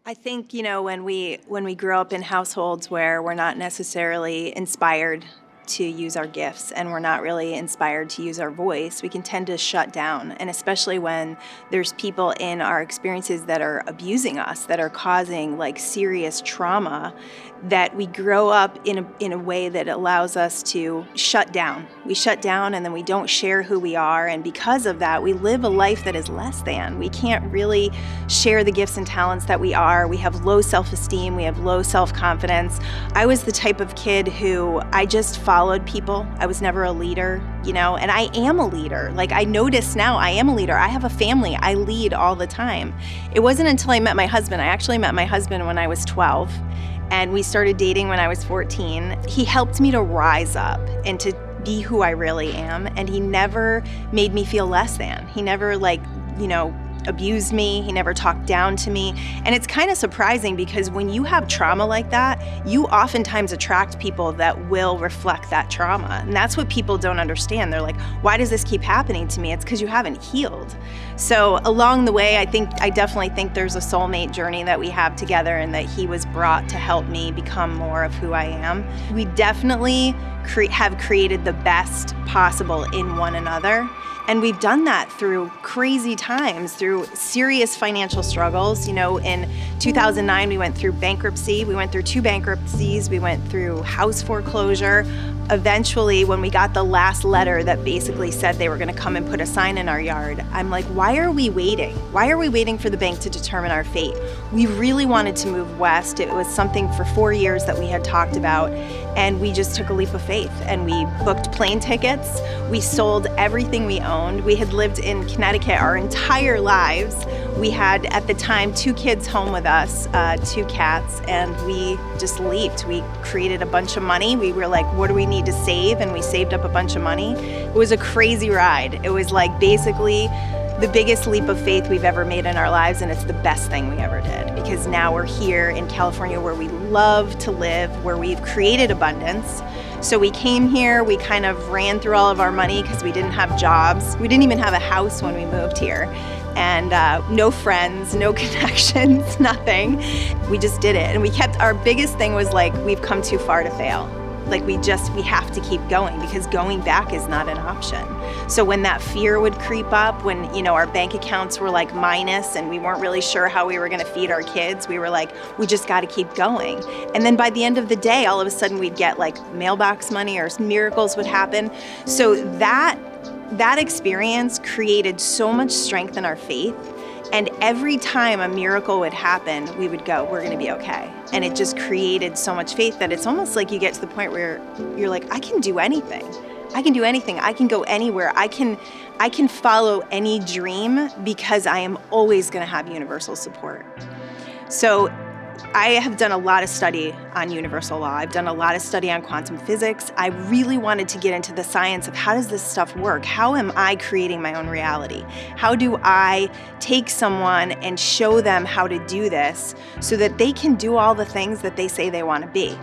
I think, when we grow up in households where we're not necessarily inspired to use our gifts and we're not really inspired to use our voice, we can tend to shut down. And especially when there's people in our experiences that are abusing us, that are causing like serious trauma, that we grow up in a way that allows us to shut down. We shut down and then we don't share who we are. And because of that, we live a life that is less than. We can't really share the gifts and talents that we are. We have low self-esteem. We have low self-confidence. I was the type of kid who I just followed people. I was never a leader, and I am a leader. Like I notice now I am a leader. I have a family. I lead all the time. It wasn't until I met my husband. I actually met my husband when I was 12. And we started dating when I was 14. He helped me to rise up and to be who I really am. And he never made me feel less than. He never abused me. He never talked down to me. And it's kind of surprising because when you have trauma like that, you oftentimes attract people that will reflect that trauma. And that's what people don't understand. They're like, why does this keep happening to me? It's because you haven't healed. So along the way, I definitely think there's a soulmate journey that we have together and that he was brought to help me become more of who I am. We definitely have created the best possible in one another. And we've done that through crazy times, through serious financial struggles. In 2009, we went through bankruptcy. We went through 2 bankruptcies. We went through house foreclosure. Eventually, when we got the last letter that basically said they were going to come and put a sign in our yard, I'm like, why are we waiting? Why are we waiting for the bank to determine our fate? We really wanted to move west. It was something for 4 years that we had talked about, and we just took a leap of faith, and we booked plane tickets. We sold everything we owned. We had lived in Connecticut our entire lives. We had, at the time, 2 kids home with us, 2 cats, and we just leaped. We created a bunch of money. We were like, what do we need to save? And we saved up a bunch of money. It was a crazy ride. It was like basically the biggest leap of faith we've ever made in our lives, and it's the best thing we ever did, because now we're here in California where we love to live, where we've created abundance. So we came here, we kind of ran through all of our money because we didn't have jobs. We didn't even have a house when we moved here. And no friends, no connections, nothing. We just did it. And our biggest thing was like, we've come too far to fail. Like we have to keep going because going back is not an option. So when that fear would creep up, when, our bank accounts were like minus and we weren't really sure how we were gonna feed our kids, we were like, we just gotta keep going. And then by the end of the day, all of a sudden we'd get like mailbox money or miracles would happen. So that experience created so much strength in our faith. And every time a miracle would happen, we would go, we're gonna be okay. And it just created so much faith that it's almost like you get to the point where you're like, I can do anything. I can do anything. I can go anywhere. I can follow any dream because I am always gonna have universal support. So I have done a lot of study on universal law. I've done a lot of study on quantum physics. I really wanted to get into the science of how does this stuff work? How am I creating my own reality? How do I take someone and show them how to do this so that they can do all the things that they say they want to be?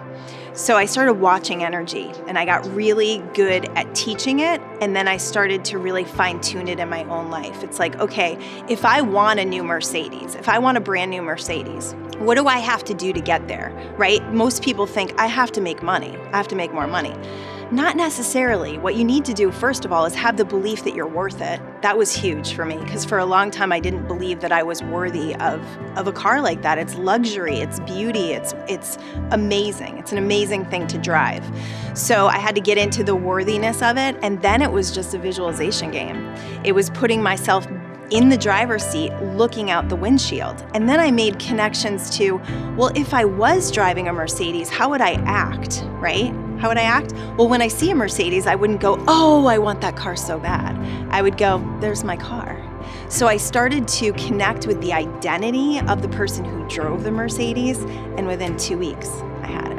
So I started watching energy and I got really good at teaching it, and then I started to really fine-tune it in my own life. It's like, okay, if I want a new Mercedes, if I want a brand new Mercedes, what do I have to do to get there, right? Most people think I have to make money. I have to make more money. Not necessarily. What you need to do, first of all, is have the belief that you're worth it. That was huge for me because for a long time I didn't believe that I was worthy of a car like that. It's luxury, it's beauty, it's amazing. It's an amazing thing to drive. So I had to get into the worthiness of it, and then it was just a visualization game. It was putting myself in the driver's seat looking out the windshield. And then I made connections to, well, if I was driving a Mercedes, how would I act, right? How would I act? Well, when I see a Mercedes, I wouldn't go, oh, I want that car so bad. I would go, there's my car. So I started to connect with the identity of the person who drove the Mercedes, and within 2 weeks, I had it.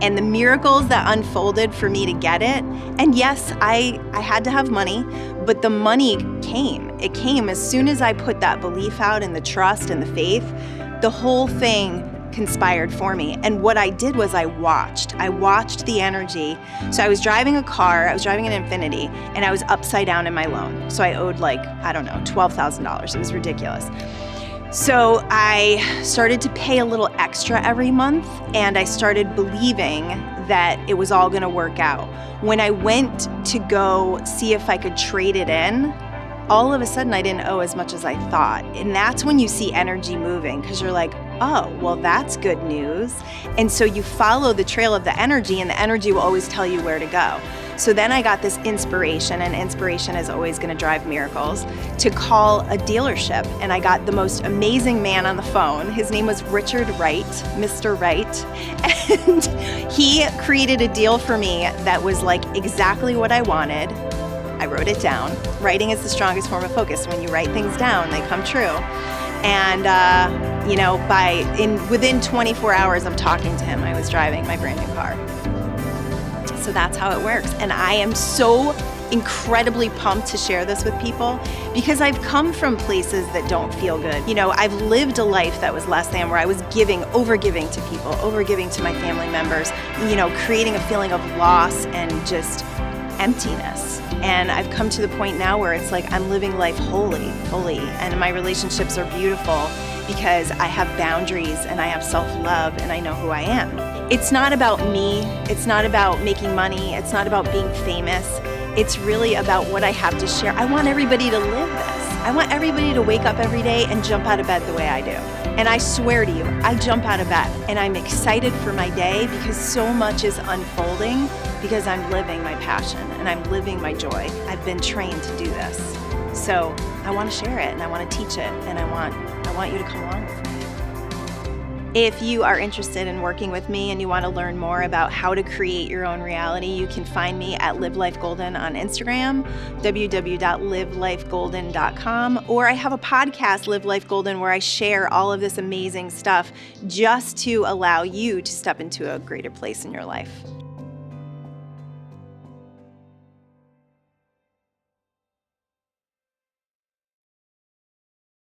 And the miracles that unfolded for me to get it, and yes, I had to have money, but the money came. It came as soon as I put that belief out and the trust and the faith. The whole thing conspired for me. And what I did was I watched the energy. So I was driving a car, I was driving an Infiniti, and I was upside down in my loan. So I owed $12,000. It was ridiculous. So I started to pay a little extra every month, and I started believing that it was all gonna work out. When I went to go see if I could trade it in, all of a sudden I didn't owe as much as I thought. And that's when you see energy moving, because you're like, oh, well, that's good news. And so you follow the trail of the energy, and the energy will always tell you where to go. So then I got this inspiration, and inspiration is always gonna drive miracles, to call a dealership. And I got the most amazing man on the phone. His name was Richard Wright, Mr. Wright. And he created a deal for me that was like exactly what I wanted. I wrote it down. Writing is the strongest form of focus. When you write things down, they come true. And within 24 hours of talking to him, I was driving my brand new car. So that's how it works. And I am so incredibly pumped to share this with people, because I've come from places that don't feel good. I've lived a life that was less than, where I was over-giving to people, over-giving to my family members, creating a feeling of loss and just emptiness. And I've come to the point now where it's like I'm living life fully, and my relationships are beautiful because I have boundaries and I have self-love and I know who I am. It's not about me, it's not about making money, it's not about being famous. It's really about what I have to share. I want everybody to live this. I want everybody to wake up every day and jump out of bed the way I do. And I swear to you, I jump out of bed and I'm excited for my day, because so much is unfolding, because I'm living my passion and I'm living my joy. I've been trained to do this. So I want to share it and I want to teach it, and I want you to come along with me. If you are interested in working with me and you want to learn more about how to create your own reality, you can find me at Live Life Golden on Instagram, www.livelifegolden.com, or I have a podcast, Live Life Golden, where I share all of this amazing stuff just to allow you to step into a greater place in your life.